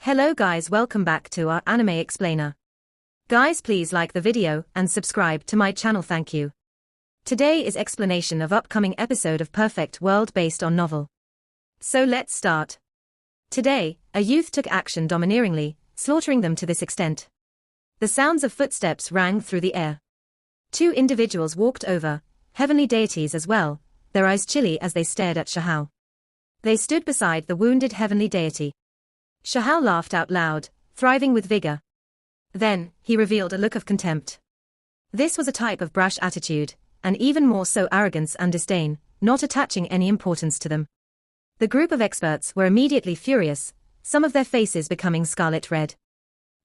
Hello guys, welcome back to our anime explainer. Guys, please like the video and subscribe to my channel, thank you. Today is explanation of upcoming episode of Perfect World based on novel. So let's start. Today, a youth took action domineeringly, slaughtering them to this extent. The sounds of footsteps rang through the air. Two individuals walked over, heavenly deities as well, their eyes chilly as they stared at Shahao. They stood beside the wounded heavenly deity. Shahao laughed out loud, thriving with vigor. Then, he revealed a look of contempt. This was a type of brash attitude, and even more so arrogance and disdain, not attaching any importance to them. The group of experts were immediately furious, some of their faces becoming scarlet red.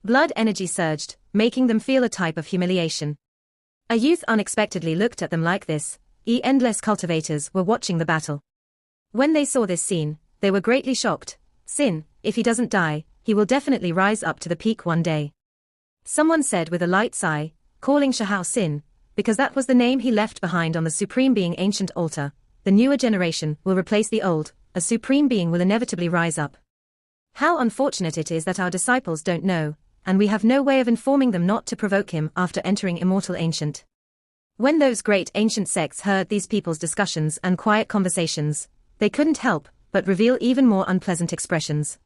Blood energy surged, making them feel a type of humiliation. A youth unexpectedly looked at them like this. Endless cultivators were watching the battle. When they saw this scene, they were greatly shocked. Sin, if he doesn't die, he will definitely rise up to the peak one day. Someone said with a light sigh, calling Shahao Sin, because that was the name he left behind on the Supreme Being ancient altar. The newer generation will replace the old, a Supreme Being will inevitably rise up. How unfortunate it is that our disciples don't know, and we have no way of informing them not to provoke him after entering Immortal Ancient. When those great ancient sects heard these people's discussions and quiet conversations, they couldn't help but reveal even more unpleasant expressions.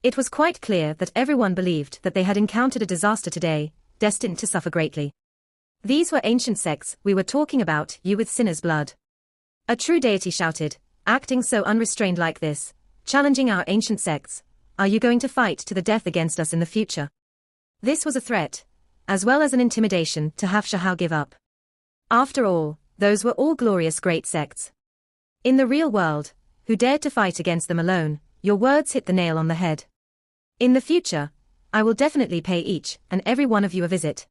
It was quite clear that everyone believed that they had encountered a disaster today, destined to suffer greatly. These were ancient sects we were talking about, you with sinner's blood. A true deity shouted, acting so unrestrained like this, challenging our ancient sects. Are you going to fight to the death against us in the future? This was a threat, as well as an intimidation to have Shahao give up. After all, those were all glorious great sects. In the real world, who dared to fight against them alone? Your words hit the nail on the head. In the future, I will definitely pay each and every one of you a visit.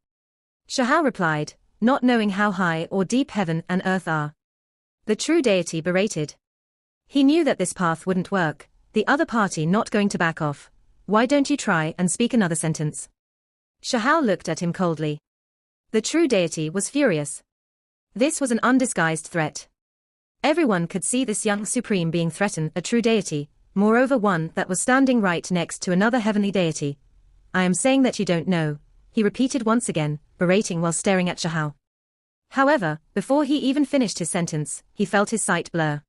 Shahao replied, not knowing how high or deep heaven and earth are. The true deity berated. He knew that this path wouldn't work, the other party not going to back off. Why don't you try and speak another sentence? Shahao looked at him coldly. The true deity was furious. This was an undisguised threat. Everyone could see this young supreme being threaten a true deity, moreover one that was standing right next to another heavenly deity. I am saying that you don't know, he repeated once again, berating while staring at Shahao. However, before he even finished his sentence, he felt his sight blur.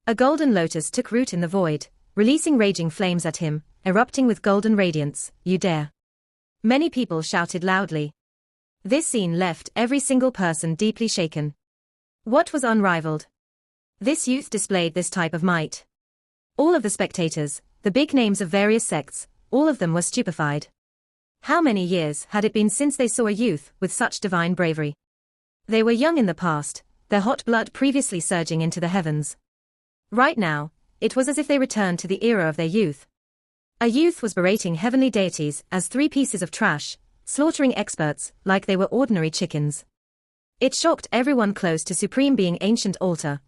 A golden lotus took root in the void, releasing raging flames at him, erupting with golden radiance. You dare. Many people shouted loudly. This scene left every single person deeply shaken. What was unrivaled? This youth displayed this type of might. All of the spectators, the big names of various sects, all of them were stupefied. How many years had it been since they saw a youth with such divine bravery? They were young in the past, their hot blood previously surging into the heavens. Right now, it was as if they returned to the era of their youth. A youth was berating heavenly deities as three pieces of trash, slaughtering experts like they were ordinary chickens. It shocked everyone close to Supreme Being ancient altar.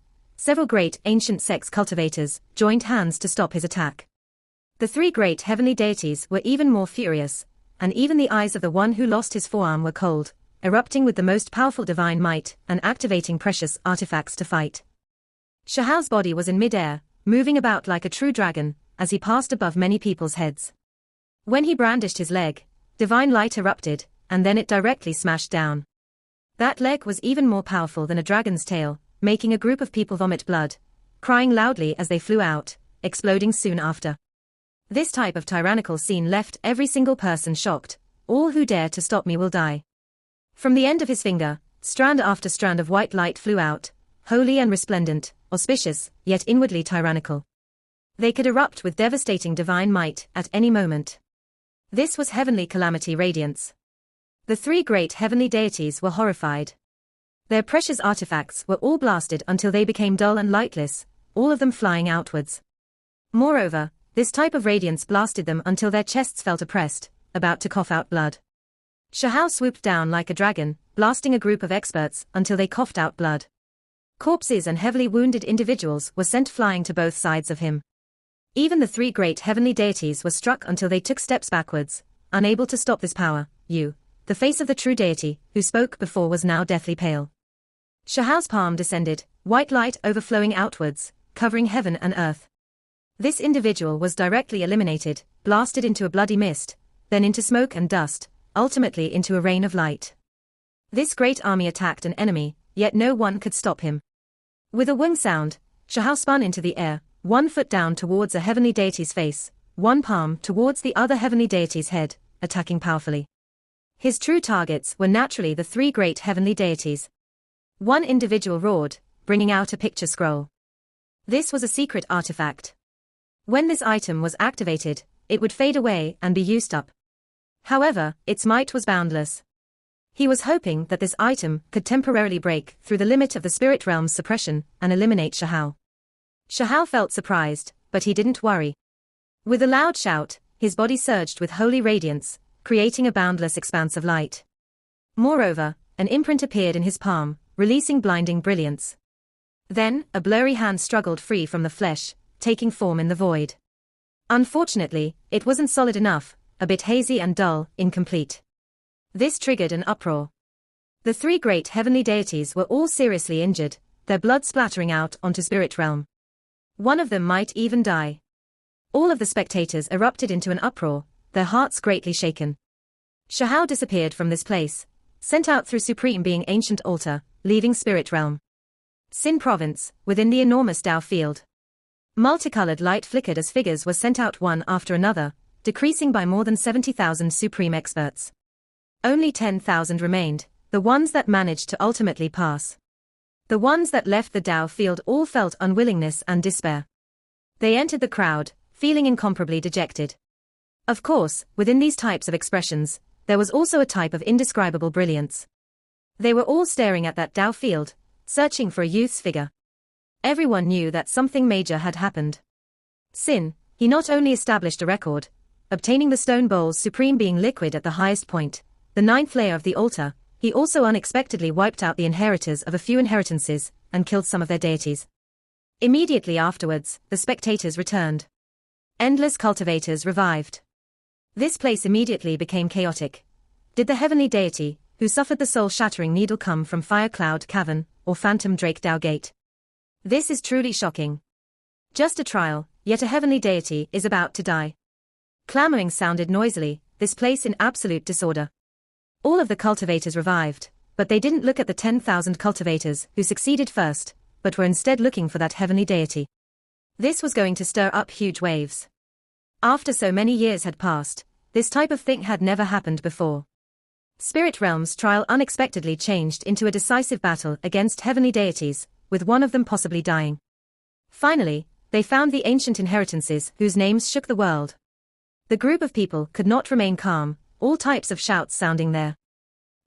Several great ancient sects cultivators joined hands to stop his attack. The three great heavenly deities were even more furious, and even the eyes of the one who lost his forearm were cold, erupting with the most powerful divine might and activating precious artifacts to fight. Shahao's body was in mid-air, moving about like a true dragon, as he passed above many people's heads. When he brandished his leg, divine light erupted, and then it directly smashed down. That leg was even more powerful than a dragon's tail, making a group of people vomit blood, crying loudly as they flew out, exploding soon after. This type of tyrannical scene left every single person shocked. All who dare to stop me will die. From the end of his finger, strand after strand of white light flew out, holy and resplendent, auspicious, yet inwardly tyrannical. They could erupt with devastating divine might at any moment. This was heavenly calamity radiance. The three great heavenly deities were horrified. Their precious artifacts were all blasted until they became dull and lightless, all of them flying outwards. Moreover, this type of radiance blasted them until their chests felt oppressed, about to cough out blood. Shahao swooped down like a dragon, blasting a group of experts until they coughed out blood. Corpses and heavily wounded individuals were sent flying to both sides of him. Even the three great heavenly deities were struck until they took steps backwards, unable to stop this power. The face of the true deity, who spoke before, was now deathly pale. Shahao's palm descended, white light overflowing outwards, covering heaven and earth. This individual was directly eliminated, blasted into a bloody mist, then into smoke and dust, ultimately into a rain of light. This great army attacked an enemy, yet no one could stop him. With a wing sound, Shahao spun into the air, 1 foot down towards a heavenly deity's face, 1 palm towards the other heavenly deity's head, attacking powerfully. His true targets were naturally the 3 great heavenly deities. One individual roared, bringing out a picture scroll. This was a secret artifact. When this item was activated, it would fade away and be used up. However, its might was boundless. He was hoping that this item could temporarily break through the limit of the spirit realm's suppression and eliminate Shahao. Shahao felt surprised, but he didn't worry. With a loud shout, his body surged with holy radiance, creating a boundless expanse of light. Moreover, an imprint appeared in his palm, releasing blinding brilliance. Then, a blurry hand struggled free from the flesh, taking form in the void. Unfortunately, it wasn't solid enough, a bit hazy and dull, incomplete. This triggered an uproar. The 3 great heavenly deities were all seriously injured, their blood splattering out onto spirit realm. One of them might even die. All of the spectators erupted into an uproar, their hearts greatly shaken. Shahao disappeared from this place, sent out through Supreme Being Ancient Altar, leaving spirit realm. Sin Province, within the enormous Dao field. Multicolored light flickered as figures were sent out one after another, decreasing by more than 70,000 Supreme Experts. Only 10,000 remained, the ones that managed to ultimately pass. The ones that left the Dao field all felt unwillingness and despair. They entered the crowd, feeling incomparably dejected. Of course, within these types of expressions, there was also a type of indescribable brilliance. They were all staring at that Dao field, searching for a youth's figure. Everyone knew that something major had happened. Sin, he not only established a record, obtaining the stone bowl's supreme being liquid at the highest point, the 9th layer of the altar, he also unexpectedly wiped out the inheritors of a few inheritances, and killed some of their deities. Immediately afterwards, the spectators returned. Endless cultivators revived. This place immediately became chaotic. Did the heavenly deity, who suffered the soul-shattering needle, come from Fire Cloud Cavern, or Phantom Drake Dao Gate? This is truly shocking. Just a trial, yet a heavenly deity is about to die. Clamoring sounded noisily, this place in absolute disorder. All of the cultivators revived, but they didn't look at the 10,000 cultivators who succeeded first, but were instead looking for that heavenly deity. This was going to stir up huge waves. After so many years had passed, this type of thing had never happened before. Spirit Realm's trial unexpectedly changed into a decisive battle against heavenly deities, with one of them possibly dying. Finally, they found the ancient inheritances whose names shook the world. The group of people could not remain calm, all types of shouts sounding there.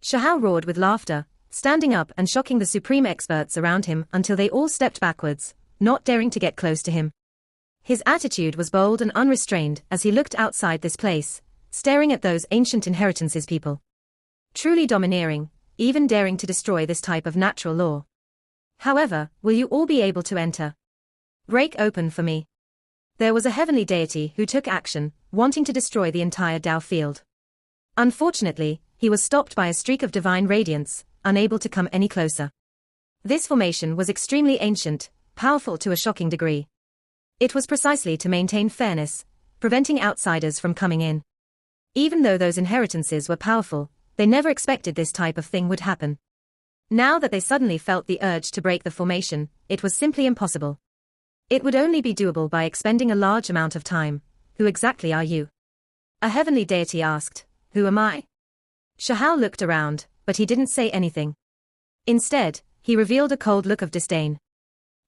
Shahao roared with laughter, standing up and shocking the supreme experts around him until they all stepped backwards, not daring to get close to him. His attitude was bold and unrestrained as he looked outside this place, staring at those ancient inheritances people. Truly domineering, even daring to destroy this type of natural law. However, will you all be able to enter? Break open for me. There was a heavenly deity who took action, wanting to destroy the entire Dao field. Unfortunately, he was stopped by a streak of divine radiance, unable to come any closer. This formation was extremely ancient, powerful to a shocking degree. It was precisely to maintain fairness, preventing outsiders from coming in. Even though those inheritances were powerful, they never expected this type of thing would happen. Now that they suddenly felt the urge to break the formation, it was simply impossible. It would only be doable by expending a large amount of time. Who exactly are you? A heavenly deity asked. Who am I? Shahao looked around, but he didn't say anything. Instead, he revealed a cold look of disdain.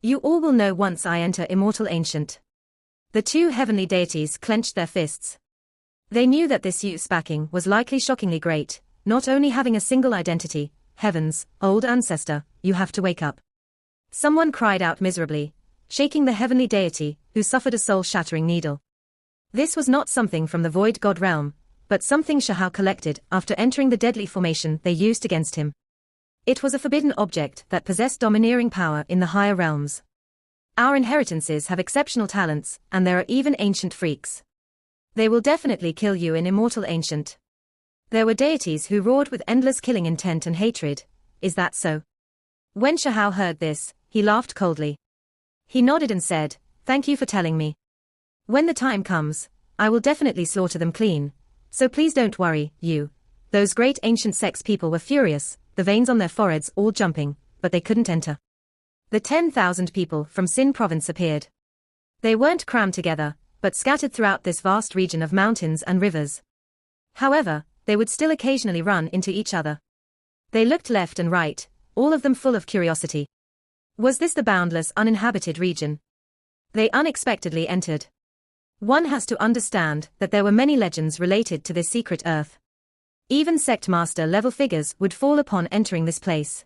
You all will know once I enter Immortal Ancient. The 2 heavenly deities clenched their fists. They knew that this youth's backing was likely shockingly great, not only having a single identity. Heavens, old ancestor, you have to wake up. Someone cried out miserably, shaking the heavenly deity, who suffered a soul-shattering needle. This was not something from the void god realm, but something Shahao collected after entering the deadly formation they used against him. It was a forbidden object that possessed domineering power in the higher realms. Our inheritances have exceptional talents, and there are even ancient freaks. They will definitely kill you in Immortal Ancient. There were deities who roared with endless killing intent and hatred. Is that so? When Shahao heard this, he laughed coldly. He nodded and said, Thank you for telling me. When the time comes, I will definitely slaughter them clean, so please don't worry, you. Those great ancient sex people were furious, the veins on their foreheads all jumping, but they couldn't enter. The 10,000 people from Sin province appeared. They weren't crammed together, but scattered throughout this vast region of mountains and rivers. However, they would still occasionally run into each other. They looked left and right, all of them full of curiosity. Was this the boundless uninhabited region? They unexpectedly entered. One has to understand that there were many legends related to this secret earth. Even sect master level figures would fall upon entering this place.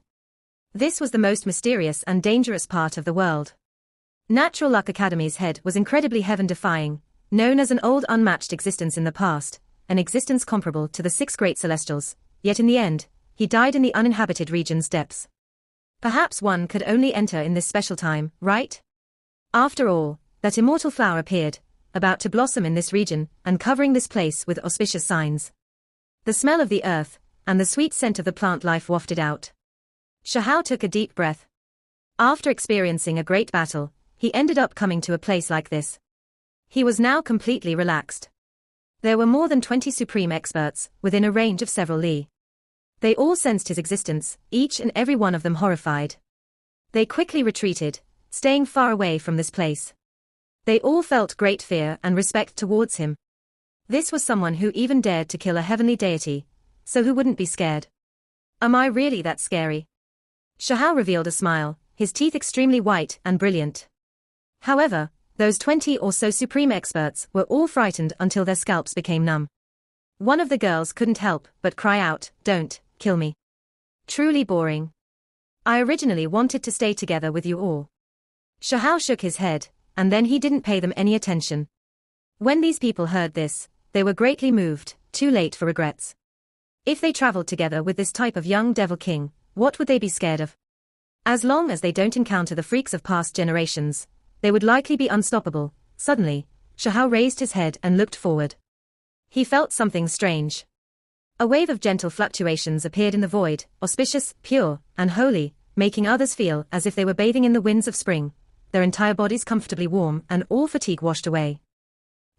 This was the most mysterious and dangerous part of the world. Natural Luck Academy's head was incredibly heaven-defying, known as an old unmatched existence in the past, an existence comparable to the 6 great celestials, yet in the end, he died in the uninhabited region's depths. Perhaps one could only enter in this special time, right? After all, that immortal flower appeared, about to blossom in this region, and covering this place with auspicious signs. The smell of the earth, and the sweet scent of the plant life wafted out. Shahao took a deep breath. After experiencing a great battle, he ended up coming to a place like this. He was now completely relaxed. There were more than 20 supreme experts, within a range of several li. They all sensed his existence, each and every one of them horrified. They quickly retreated, staying far away from this place. They all felt great fear and respect towards him. This was someone who even dared to kill a heavenly deity, so who wouldn't be scared? Am I really that scary? Shahao revealed a smile, his teeth extremely white and brilliant. However, those 20 or so supreme experts were all frightened until their scalps became numb. One of the girls couldn't help but cry out, "Don't kill me. Truly boring. I originally wanted to stay together with you all." Shahao shook his head, and then he didn't pay them any attention. When these people heard this, they were greatly moved, too late for regrets. If they traveled together with this type of young devil king, what would they be scared of? As long as they don't encounter the freaks of past generations, they would likely be unstoppable. Suddenly, Shahao raised his head and looked forward. He felt something strange. A wave of gentle fluctuations appeared in the void, auspicious, pure, and holy, making others feel as if they were bathing in the winds of spring, their entire bodies comfortably warm and all fatigue washed away.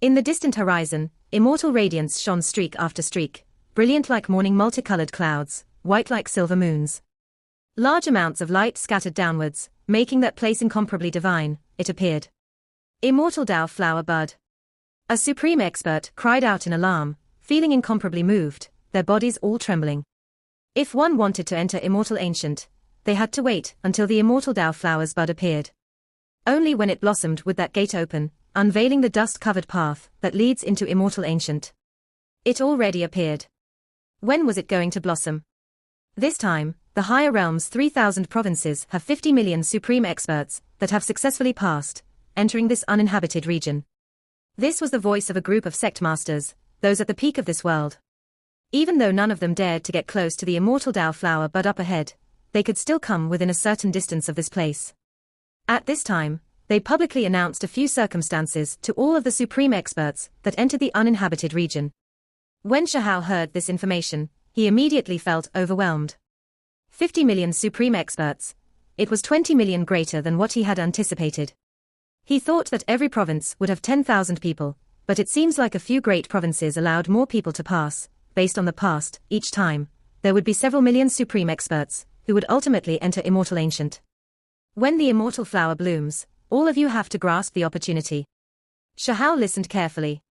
In the distant horizon, immortal radiance shone streak after streak, brilliant like morning multicolored clouds, white like silver moons. Large amounts of light scattered downwards, making that place incomparably divine, it appeared. Immortal Tao Flower Bud. A supreme expert cried out in alarm, feeling incomparably moved, their bodies all trembling. If one wanted to enter Immortal Ancient, they had to wait until the Immortal Tao Flower's bud appeared. Only when it blossomed would that gate open, unveiling the dust-covered path that leads into Immortal Ancient. It already appeared. When was it going to blossom? This time, the higher realm's 3,000 provinces have 50 million supreme experts that have successfully passed, entering this uninhabited region. This was the voice of a group of sect masters, those at the peak of this world. Even though none of them dared to get close to the immortal Tao flower bud up ahead, they could still come within a certain distance of this place. At this time, they publicly announced a few circumstances to all of the supreme experts that entered the uninhabited region. When Shahao heard this information, he immediately felt overwhelmed. 50 million supreme experts. It was 20 million greater than what he had anticipated. He thought that every province would have 10,000 people, but it seems like a few great provinces allowed more people to pass. Based on the past, each time, there would be several million supreme experts, who would ultimately enter Immortal Ancient. When the immortal flower blooms, all of you have to grasp the opportunity. Shahao listened carefully.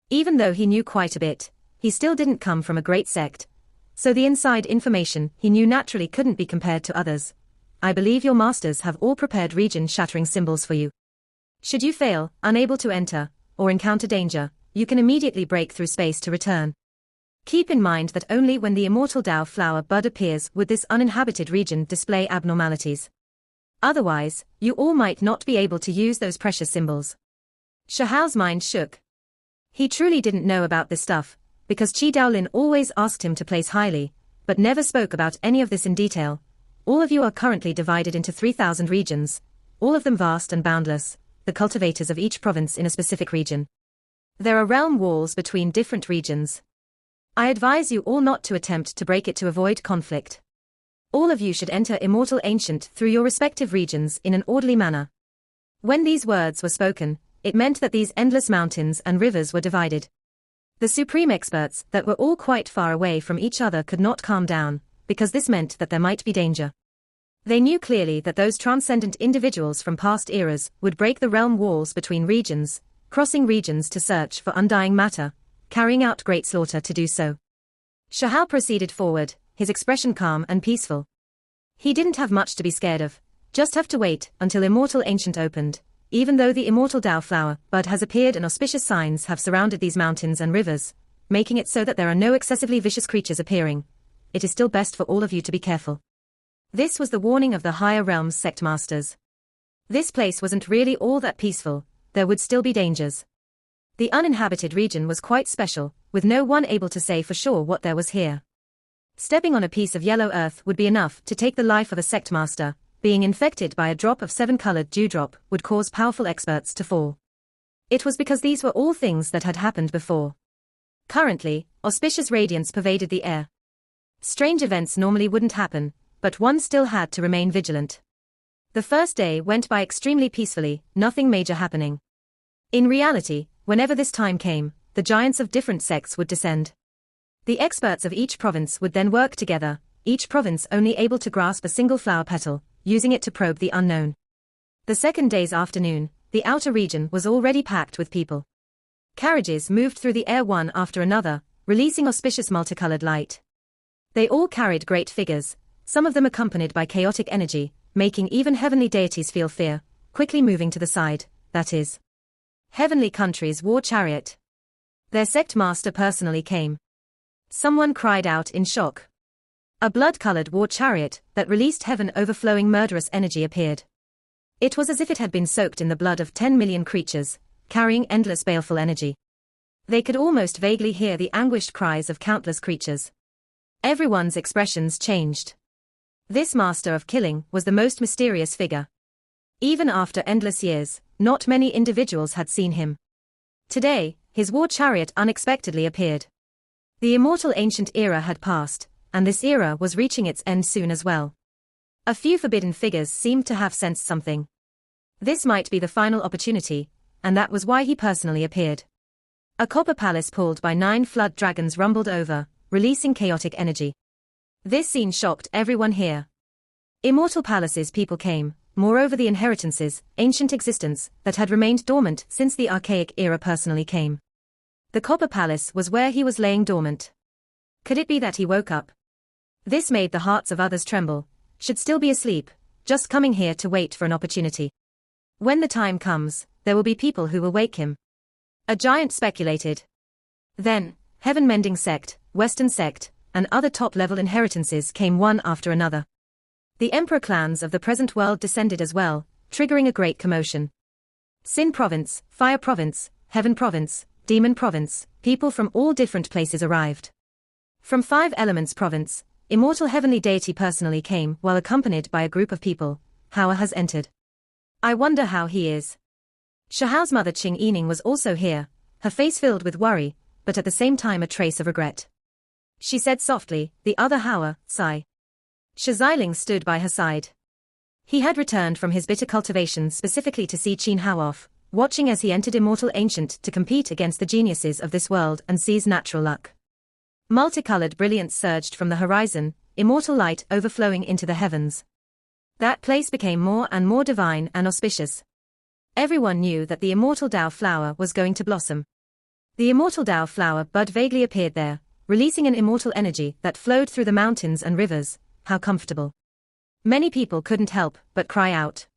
Even though he knew quite a bit, he still didn't come from a great sect, so the inside information he knew naturally couldn't be compared to others. I believe your masters have all prepared region-shattering symbols for you. Should you fail, unable to enter, or encounter danger, you can immediately break through space to return. Keep in mind that only when the immortal Tao flower bud appears would this uninhabited region display abnormalities. Otherwise, you all might not be able to use those precious symbols. Shahao's mind shook. He truly didn't know about this stuff, because Qi Daolin always asked him to place highly, but never spoke about any of this in detail. All of you are currently divided into 3,000 regions, all of them vast and boundless, the cultivators of each province in a specific region. There are realm walls between different regions. I advise you all not to attempt to break it to avoid conflict. All of you should enter Immortal Ancient through your respective regions in an orderly manner. When these words were spoken, it meant that these endless mountains and rivers were divided. The supreme experts that were all quite far away from each other could not calm down, because this meant that there might be danger. They knew clearly that those transcendent individuals from past eras would break the realm walls between regions, crossing regions to search for undying matter, carrying out great slaughter to do so. Shahal proceeded forward, his expression calm and peaceful. He didn't have much to be scared of, just have to wait until Immortal Ancient opened. Even though the immortal Dao flower bud has appeared and auspicious signs have surrounded these mountains and rivers, making it so that there are no excessively vicious creatures appearing, it is still best for all of you to be careful. This was the warning of the higher realms sect masters. This place wasn't really all that peaceful, there would still be dangers. The uninhabited region was quite special, with no one able to say for sure what there was here. Stepping on a piece of yellow earth would be enough to take the life of a sect master. Being infected by a drop of 7-colored dewdrop would cause powerful experts to fall. It was because these were all things that had happened before. Currently, auspicious radiance pervaded the air. Strange events normally wouldn't happen, but one still had to remain vigilant. The first day went by extremely peacefully, nothing major happening. In reality, whenever this time came, the giants of different sects would descend. The experts of each province would then work together, each province only able to grasp a single flower petal, using it to probe the unknown. The second day's afternoon, the outer region was already packed with people. Carriages moved through the air one after another, releasing auspicious multicolored light. They all carried great figures, some of them accompanied by chaotic energy, making even heavenly deities feel fear, quickly moving to the side, that is. Heavenly Country's war chariot. Their sect master personally came. Someone cried out in shock. A blood-colored war chariot that released heaven overflowing murderous energy appeared. It was as if it had been soaked in the blood of 10 million creatures, carrying endless baleful energy. They could almost vaguely hear the anguished cries of countless creatures. Everyone's expressions changed. This master of killing was the most mysterious figure. Even after endless years, not many individuals had seen him. Today, his war chariot unexpectedly appeared. The immortal ancient era had passed, and this era was reaching its end soon as well. A few forbidden figures seemed to have sensed something. This might be the final opportunity, and that was why he personally appeared. A copper palace pulled by 9 flood dragons rumbled over, releasing chaotic energy. This scene shocked everyone here. Immortal palaces people came, moreover the inheritances, ancient existence, that had remained dormant since the archaic era personally came. The copper palace was where he was laying dormant. Could it be that he woke up? This made the hearts of others tremble, should still be asleep, just coming here to wait for an opportunity. When the time comes, there will be people who will wake him. A giant speculated. Then, heaven-mending sect, western sect, and other top-level inheritances came one after another. The emperor clans of the present world descended as well, triggering a great commotion. Sin province, fire province, heaven province, demon province, people from all different places arrived. From 5 elements province, immortal heavenly deity personally came while accompanied by a group of people. Hawa has entered. I wonder how he is. Shahal's mother Ching Yining was also here, her face filled with worry, but at the same time a trace of regret. She said softly, the other Hawa, sigh. Shaziling stood by her side. He had returned from his bitter cultivation specifically to see Qin Hao off, watching as he entered Immortal Ancient to compete against the geniuses of this world and seize natural luck. Multicolored brilliance surged from the horizon, immortal light overflowing into the heavens. That place became more and more divine and auspicious. Everyone knew that the immortal Dao flower was going to blossom. The immortal Dao flower bud vaguely appeared there, releasing an immortal energy that flowed through the mountains and rivers. How comfortable. Many people couldn't help but cry out.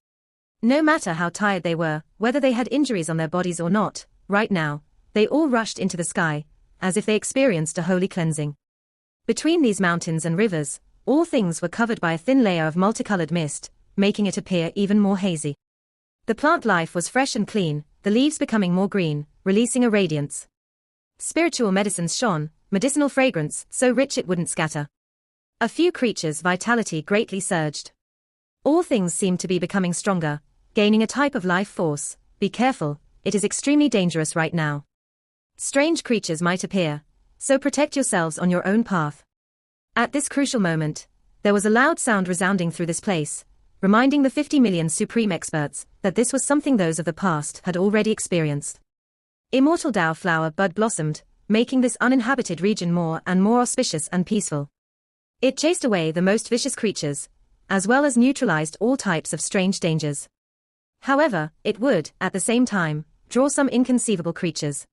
No matter how tired they were, whether they had injuries on their bodies or not, right now, they all rushed into the sky, as if they experienced a holy cleansing. Between these mountains and rivers, all things were covered by a thin layer of multicolored mist, making it appear even more hazy. The plant life was fresh and clean, the leaves becoming more green, releasing a radiance. Spiritual medicines shone, medicinal fragrance so rich it wouldn't scatter. A few creatures' vitality greatly surged. All things seemed to be becoming stronger, gaining a type of life force. Be careful, it is extremely dangerous right now. Strange creatures might appear, so protect yourselves on your own path. At this crucial moment, there was a loud sound resounding through this place, reminding the 50 million supreme experts that this was something those of the past had already experienced. Immortal Dao flower bud blossomed, making this uninhabited region more and more auspicious and peaceful. It chased away the most vicious creatures, as well as neutralized all types of strange dangers. However, it would, at the same time, draw some inconceivable creatures.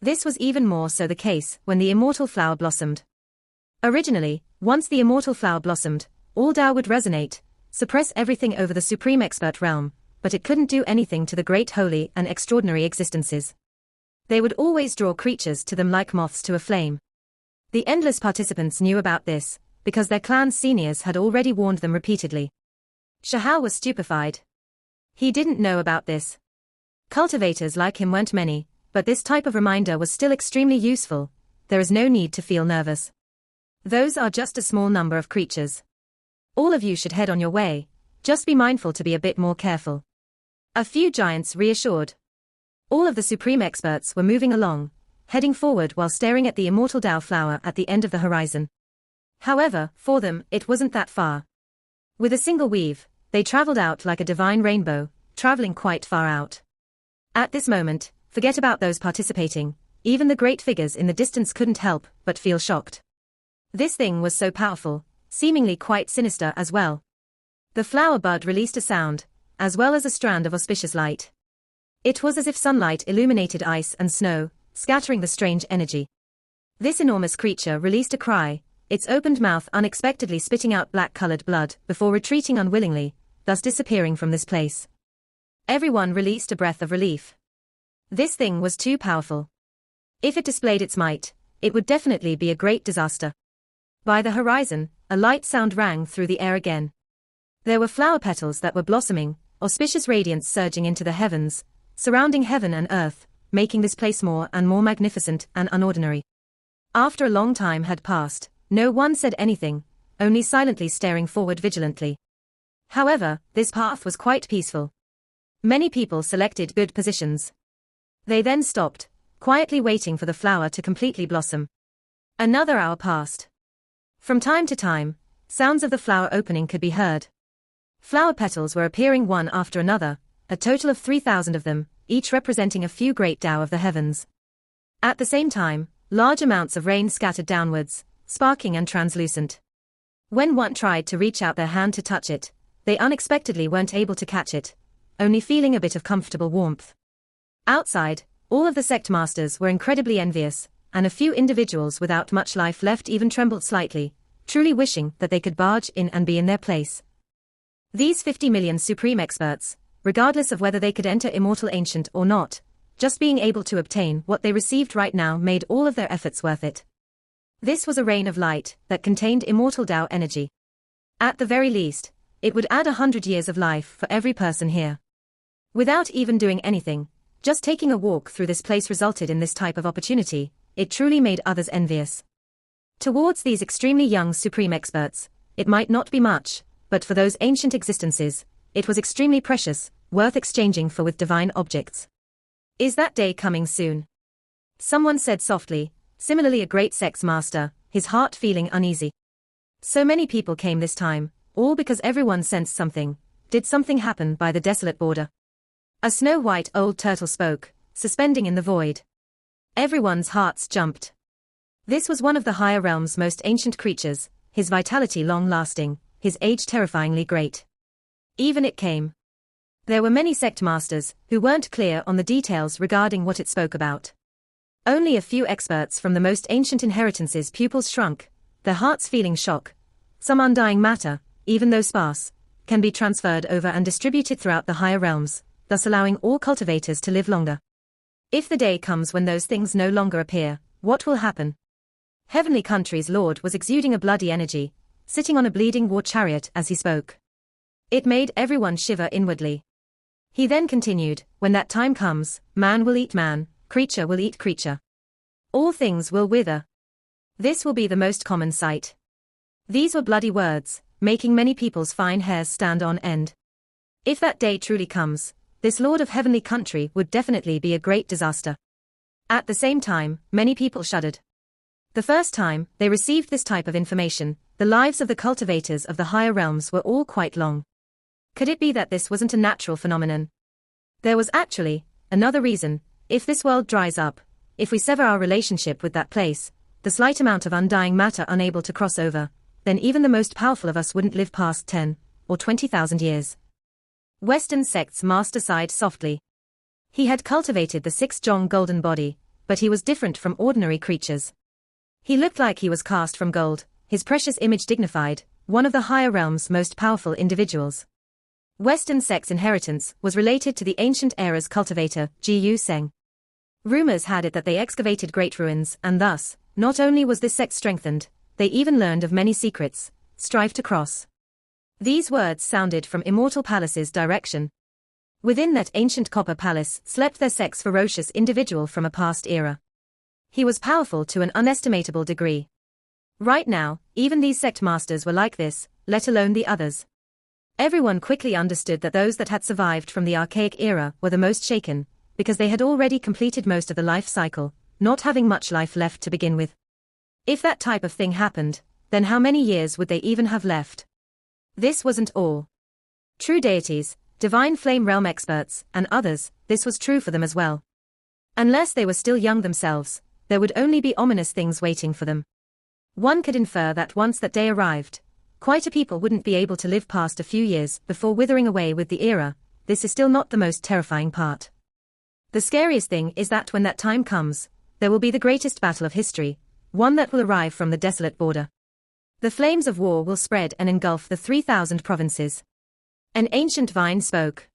This was even more so the case when the immortal flower blossomed. Originally, once the immortal flower blossomed, all Dao would resonate, suppress everything over the supreme expert realm, but it couldn't do anything to the great holy and extraordinary existences. They would always draw creatures to them like moths to a flame. The endless participants knew about this, because their clan's seniors had already warned them repeatedly. Shahal was stupefied. He didn't know about this. Cultivators like him weren't many, but this type of reminder was still extremely useful. There is no need to feel nervous. Those are just a small number of creatures. All of you should head on your way, just be mindful to be a bit more careful. A few giants reassured. All of the supreme experts were moving along, heading forward while staring at the immortal Dao flower at the end of the horizon. However, for them, it wasn't that far. With a single weave, they traveled out like a divine rainbow, traveling quite far out. At this moment, forget about those participating, even the great figures in the distance couldn't help but feel shocked. This thing was so powerful, seemingly quite sinister as well. The flower bud released a sound, as well as a strand of auspicious light. It was as if sunlight illuminated ice and snow, scattering the strange energy. This enormous creature released a cry, its opened mouth unexpectedly spitting out black-colored blood before retreating unwillingly, thus disappearing from this place. Everyone released a breath of relief. This thing was too powerful. If it displayed its might, it would definitely be a great disaster. By the horizon, a light sound rang through the air again. There were flower petals that were blossoming, auspicious radiance surging into the heavens, surrounding heaven and earth, making this place more and more magnificent and unordinary. After a long time had passed, no one said anything, only silently staring forward vigilantly. However, this path was quite peaceful. Many people selected good positions. They then stopped, quietly waiting for the flower to completely blossom. Another hour passed. From time to time, sounds of the flower opening could be heard. Flower petals were appearing one after another, a total of 3,000 of them, each representing a few great Dao of the heavens. At the same time, large amounts of rain scattered downwards, sparkling and translucent. When one tried to reach out their hand to touch it, they unexpectedly weren't able to catch it, only feeling a bit of comfortable warmth. Outside, all of the sect masters were incredibly envious, and a few individuals without much life left even trembled slightly, truly wishing that they could barge in and be in their place. These 50 million supreme experts, regardless of whether they could enter Immortal Ancient or not, just being able to obtain what they received right now made all of their efforts worth it. This was a rain of light that contained immortal Dao energy. At the very least, it would add 100 years of life for every person here. Without even doing anything, just taking a walk through this place resulted in this type of opportunity. It truly made others envious. Towards these extremely young supreme experts, it might not be much, but for those ancient existences, it was extremely precious, worth exchanging for with divine objects. Is that day coming soon? Someone said softly, similarly a great sex master, his heart feeling uneasy. So many people came this time, all because everyone sensed something. Did something happen by the desolate border? A snow-white old turtle spoke, suspending in the void. Everyone's hearts jumped. This was one of the higher realm's most ancient creatures, his vitality long-lasting, his age terrifyingly great. Even it came. There were many sect masters who weren't clear on the details regarding what it spoke about. Only a few experts from the most ancient inheritances' pupils shrunk, their hearts feeling shock. Some undying matter, even though sparse, can be transferred over and distributed throughout the higher realms, thus allowing all cultivators to live longer. If the day comes when those things no longer appear, what will happen? Heavenly Country's Lord was exuding a bloody energy, sitting on a bleeding war chariot as he spoke. It made everyone shiver inwardly. He then continued, when that time comes, man will eat man, creature will eat creature. All things will wither. This will be the most common sight. These were bloody words, making many people's fine hairs stand on end. If that day truly comes, this Lord of Heavenly Country would definitely be a great disaster. At the same time, many people shuddered. The first time they received this type of information, the lives of the cultivators of the higher realms were all quite long. Could it be that this wasn't a natural phenomenon? There was actually another reason. If this world dries up, if we sever our relationship with that place, the slight amount of undying matter unable to cross over, then even the most powerful of us wouldn't live past 10 or 20,000 years. Western sect's master sighed softly. He had cultivated the six-jong golden body, but he was different from ordinary creatures. He looked like he was cast from gold, his precious image dignified, one of the higher realm's most powerful individuals. Western sect's inheritance was related to the ancient era's cultivator, Gu Seng. Rumors had it that they excavated great ruins, and thus, not only was this sect strengthened, they even learned of many secrets. Strive to cross. These words sounded from Immortal Palace's direction. Within that ancient copper palace slept their sect's ferocious individual from a past era. He was powerful to an unestimable degree. Right now, even these sect masters were like this, let alone the others. Everyone quickly understood that those that had survived from the archaic era were the most shaken, because they had already completed most of the life cycle, not having much life left to begin with. If that type of thing happened, then how many years would they even have left? This wasn't all. True deities, divine flame realm experts, and others, this was true for them as well. Unless they were still young themselves, there would only be ominous things waiting for them. One could infer that once that day arrived, quite a people wouldn't be able to live past a few years before withering away with the era. This is still not the most terrifying part. The scariest thing is that when that time comes, there will be the greatest battle of history, one that will arrive from the desolate border. The flames of war will spread and engulf the 3,000 provinces. An ancient vine spoke.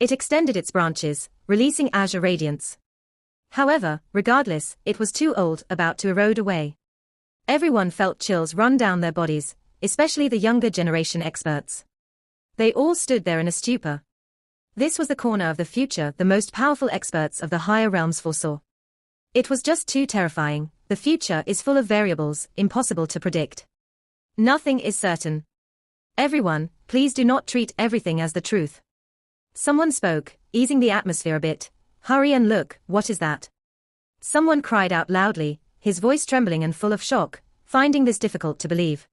It extended its branches, releasing azure radiance. However, regardless, it was too old, about to erode away. Everyone felt chills run down their bodies, especially the younger generation experts. They all stood there in a stupor. This was the corner of the future the most powerful experts of the higher realms foresaw. It was just too terrifying. The future is full of variables, impossible to predict. Nothing is certain. Everyone, please do not treat everything as the truth. Someone spoke, easing the atmosphere a bit. Hurry and look, what is that? Someone cried out loudly, his voice trembling and full of shock, finding this difficult to believe.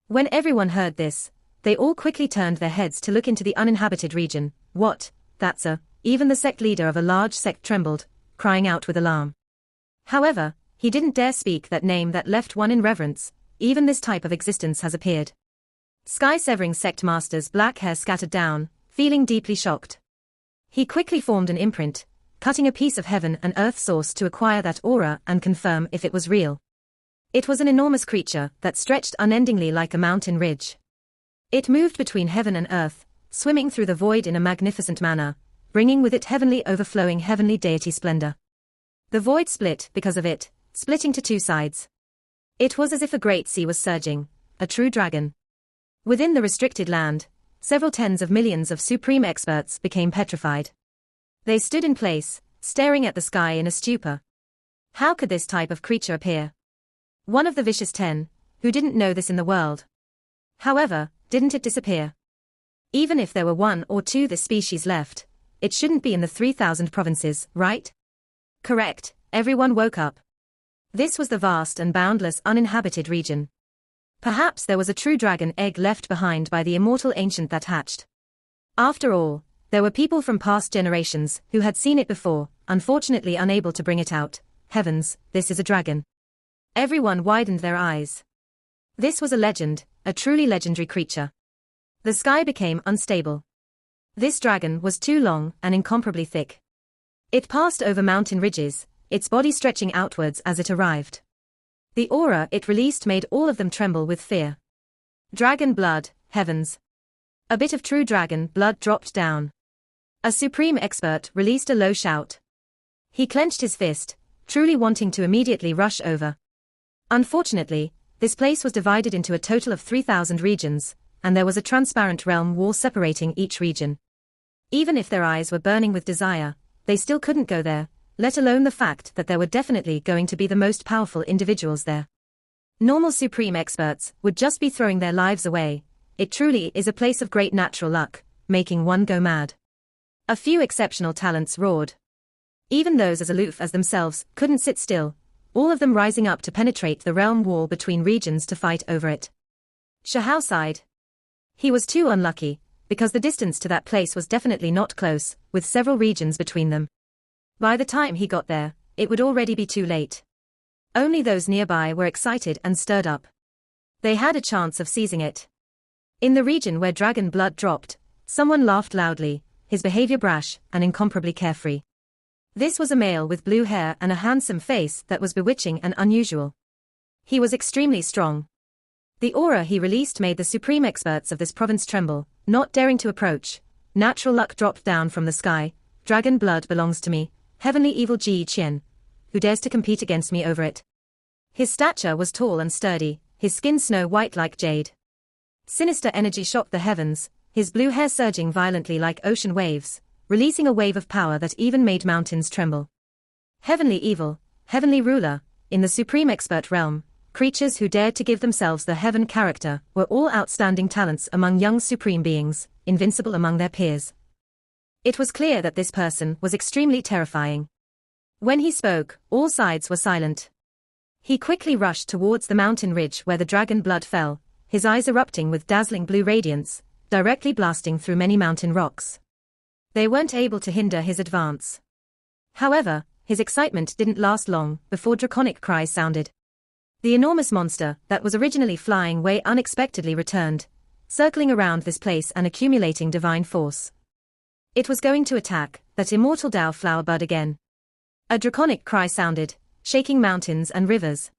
When everyone heard this, they all quickly turned their heads to look into the uninhabited region. What? That's a... Even the sect leader of a large sect trembled, crying out with alarm. However, he didn't dare speak that name that left one in reverence. Even this type of existence has appeared. Sky-severing sect master's black hair scattered down, feeling deeply shocked. He quickly formed an imprint, cutting a piece of heaven and earth source to acquire that aura and confirm if it was real. It was an enormous creature that stretched unendingly like a mountain ridge. It moved between heaven and earth, swimming through the void in a magnificent manner, bringing with it heavenly overflowing heavenly deity splendor. The void split because of it, splitting to two sides. It was as if a great sea was surging, a true dragon. Within the restricted land, several tens of millions of supreme experts became petrified. They stood in place, staring at the sky in a stupor. How could this type of creature appear? One of the vicious 10, who didn't know this in the world. However, didn't it disappear? Even if there were one or two this species left, it shouldn't be in the 3,000 provinces, right? Correct, everyone woke up. This was the vast and boundless uninhabited region. Perhaps there was a true dragon egg left behind by the immortal ancient that hatched. After all, there were people from past generations who had seen it before, unfortunately unable to bring it out. Heavens, this is a dragon. Everyone widened their eyes. This was a legend, a truly legendary creature. The sky became unstable. This dragon was too long and incomparably thick. It passed over mountain ridges, its body stretching outwards as it arrived. The aura it released made all of them tremble with fear. Dragon blood, heavens. A bit of true dragon blood dropped down. A supreme expert released a low shout. He clenched his fist, truly wanting to immediately rush over. Unfortunately, this place was divided into a total of 3,000 regions, and there was a transparent realm wall separating each region. Even if their eyes were burning with desire, they still couldn't go there, let alone the fact that there were definitely going to be the most powerful individuals there. Normal supreme experts would just be throwing their lives away. It truly is a place of great natural luck, making one go mad. A few exceptional talents roared. Even those as aloof as themselves couldn't sit still, all of them rising up to penetrate the realm wall between regions to fight over it. Shahao sighed. He was too unlucky, because the distance to that place was definitely not close, with several regions between them. By the time he got there, it would already be too late. Only those nearby were excited and stirred up. They had a chance of seizing it. In the region where dragon blood dropped, someone laughed loudly, his behavior brash and incomparably carefree. This was a male with blue hair and a handsome face that was bewitching and unusual. He was extremely strong. The aura he released made the supreme experts of this province tremble, not daring to approach. Natural luck dropped down from the sky. Dragon blood belongs to me, heavenly evil Ji Qian. Who dares to compete against me over it? His stature was tall and sturdy, his skin snow white like jade. Sinister energy shocked the heavens, his blue hair surging violently like ocean waves, releasing a wave of power that even made mountains tremble. Heavenly evil, heavenly ruler, in the supreme expert realm, creatures who dared to give themselves the heaven character were all outstanding talents among young supreme beings, invincible among their peers. It was clear that this person was extremely terrifying. When he spoke, all sides were silent. He quickly rushed towards the mountain ridge where the dragon blood fell, his eyes erupting with dazzling blue radiance, directly blasting through many mountain rocks. They weren't able to hinder his advance. However, his excitement didn't last long before draconic cries sounded. The enormous monster that was originally flying away unexpectedly returned, circling around this place and accumulating divine force. It was going to attack that immortal Dao flower bud again. A draconic cry sounded, shaking mountains and rivers.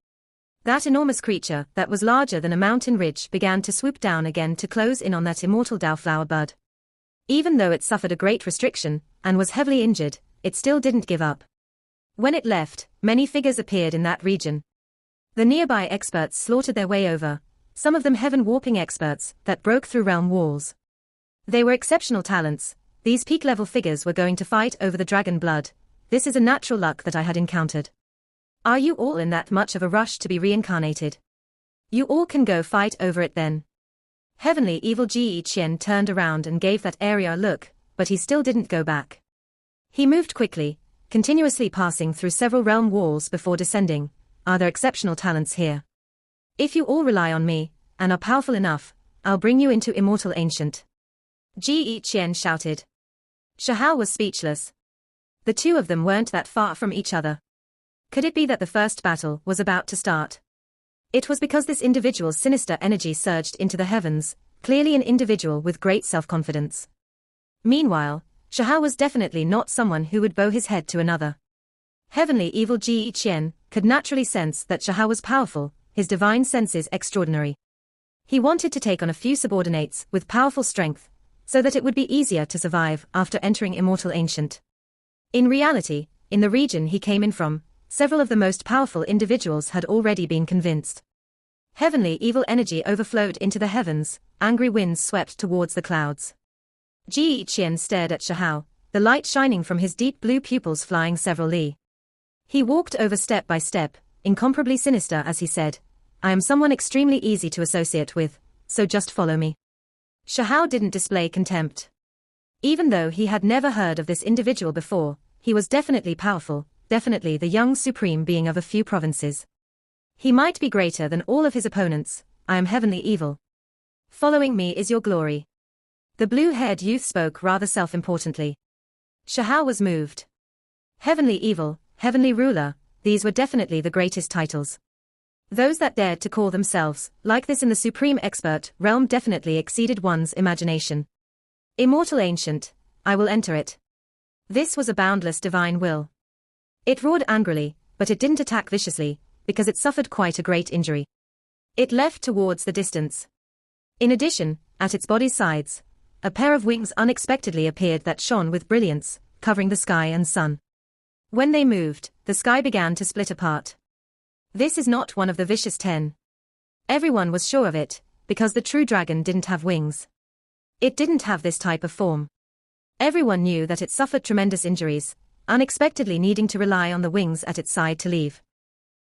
That enormous creature that was larger than a mountain ridge began to swoop down again to close in on that immortal Dao flower bud. Even though it suffered a great restriction and was heavily injured, it still didn't give up. When it left, many figures appeared in that region. The nearby experts slaughtered their way over, some of them heaven-warping experts that broke through realm walls. They were exceptional talents. These peak-level figures were going to fight over the dragon blood. This is a natural luck that I had encountered. Are you all in that much of a rush to be reincarnated? You all can go fight over it then. Heavenly evil Ji Qian turned around and gave that area a look, but he still didn't go back. He moved quickly, continuously passing through several realm walls before descending. Are there exceptional talents here? If you all rely on me, and are powerful enough, I'll bring you into Immortal Ancient. Ji Qian shouted. Shahao was speechless. The two of them weren't that far from each other. Could it be that the first battle was about to start? It was because this individual's sinister energy surged into the heavens, clearly an individual with great self-confidence. Meanwhile, Shahao was definitely not someone who would bow his head to another. Heavenly evil Ji Qian could naturally sense that Shahao was powerful, his divine senses extraordinary. He wanted to take on a few subordinates with powerful strength, so that it would be easier to survive after entering Immortal Ancient. In reality, in the region he came in from, several of the most powerful individuals had already been convinced. Heavenly evil energy overflowed into the heavens, angry winds swept towards the clouds. Ji Qian stared at Shahao, the light shining from his deep blue pupils flying several li. He walked over step by step, incomparably sinister as he said, I am someone extremely easy to associate with, so just follow me. Shahao didn't display contempt. Even though he had never heard of this individual before, he was definitely powerful, definitely the young supreme being of a few provinces. He might be greater than all of his opponents. I am heavenly evil. Following me is your glory. The blue-haired youth spoke rather self-importantly. Shahao was moved. Heavenly evil, heavenly ruler, these were definitely the greatest titles. Those that dared to call themselves like this in the supreme expert realm definitely exceeded one's imagination. Immortal Ancient, I will enter it. This was a boundless divine will. It roared angrily, but it didn't attack viciously, because it suffered quite a great injury. It left towards the distance. In addition, at its body's sides, a pair of wings unexpectedly appeared that shone with brilliance, covering the sky and sun. When they moved, the sky began to split apart. This is not one of the vicious 10. Everyone was sure of it, because the true dragon didn't have wings. It didn't have this type of form. Everyone knew that it suffered tremendous injuries, unexpectedly needing to rely on the wings at its side to leave.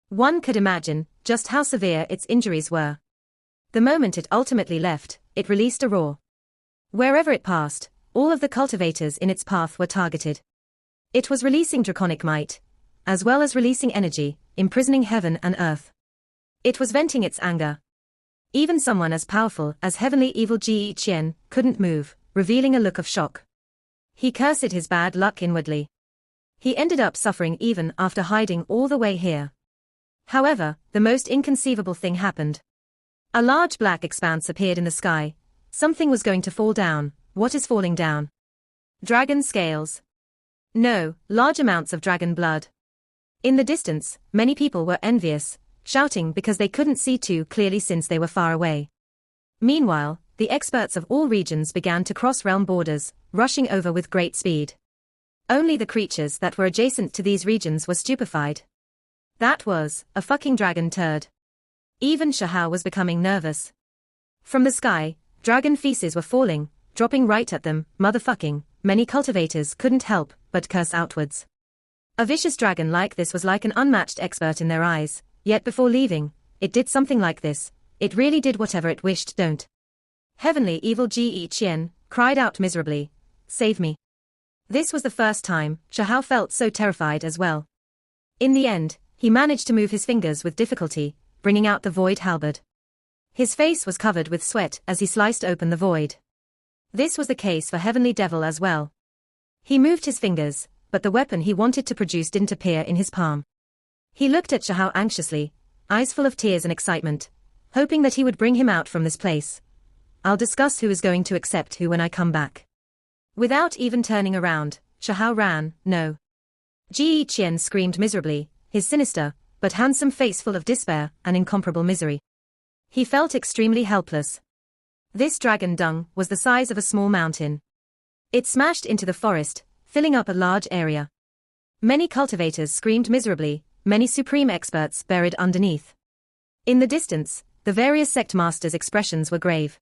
One could imagine just how severe its injuries were. The moment it ultimately left, it released a roar. Wherever it passed, all of the cultivators in its path were targeted. It was releasing draconic might, as well as releasing energy, imprisoning heaven and earth. It was venting its anger. Even someone as powerful as heavenly evil Ji Qian couldn't move, revealing a look of shock. He cursed his bad luck inwardly. He ended up suffering even after hiding all the way here. However, the most inconceivable thing happened. A large black expanse appeared in the sky. Something was going to fall down. What is falling down? Dragon scales. No, large amounts of dragon blood. In the distance, many people were envious, shouting because they couldn't see too clearly since they were far away. Meanwhile, the experts of all regions began to cross realm borders, rushing over with great speed. Only the creatures that were adjacent to these regions were stupefied. That was a fucking dragon turd. Even Shahao was becoming nervous. From the sky, dragon feces were falling, dropping right at them. Motherfucking, many cultivators couldn't help but curse outwards. A vicious dragon like this was like an unmatched expert in their eyes, yet before leaving, it did something like this. It really did whatever it wished. Don't. Heavenly evil Ji Qian cried out miserably. Save me. This was the first time Shahao felt so terrified as well. In the end, he managed to move his fingers with difficulty, bringing out the void halberd. His face was covered with sweat as he sliced open the void. This was the case for Heavenly Devil as well. He moved his fingers, but the weapon he wanted to produce didn't appear in his palm. He looked at Shahao anxiously, eyes full of tears and excitement, hoping that he would bring him out from this place. I'll discuss who is going to accept who when I come back. Without even turning around, Shahao ran. No. Ji Qian screamed miserably, his sinister, but handsome face full of despair and incomparable misery. He felt extremely helpless. This dragon dung was the size of a small mountain. It smashed into the forest, filling up a large area. Many cultivators screamed miserably, many supreme experts buried underneath. In the distance, the various sect masters' expressions were grave.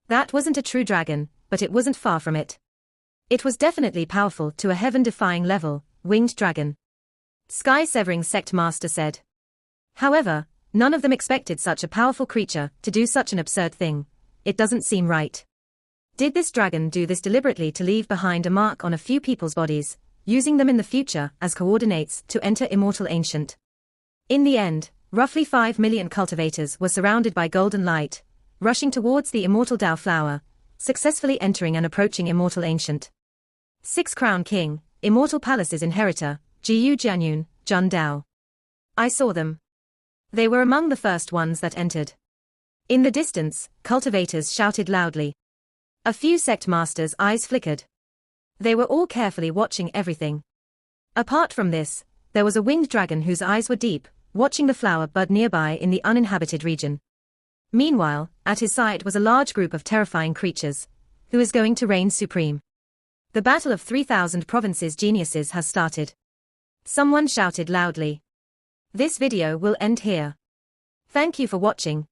That wasn't a true dragon, but it wasn't far from it. It was definitely powerful to a heaven-defying level, winged dragon. Sky-severing sect master said. However, none of them expected such a powerful creature to do such an absurd thing. It doesn't seem right. Did this dragon do this deliberately to leave behind a mark on a few people's bodies, using them in the future as coordinates to enter Immortal Ancient? In the end, roughly 5 million cultivators were surrounded by golden light, rushing towards the Immortal Dao Flower, successfully entering and approaching Immortal Ancient. 6 Crown King, Immortal Palace's inheritor, Jiyu Jianyun, Jun Dao. I saw them. They were among the first ones that entered. In the distance, cultivators shouted loudly. A few sect masters' eyes flickered. They were all carefully watching everything. Apart from this, there was a winged dragon whose eyes were deep, watching the flower bud nearby in the uninhabited region. Meanwhile, at his side was a large group of terrifying creatures. Who is going to reign supreme? The battle of 3,000 provinces geniuses has started. Someone shouted loudly. This video will end here. Thank you for watching.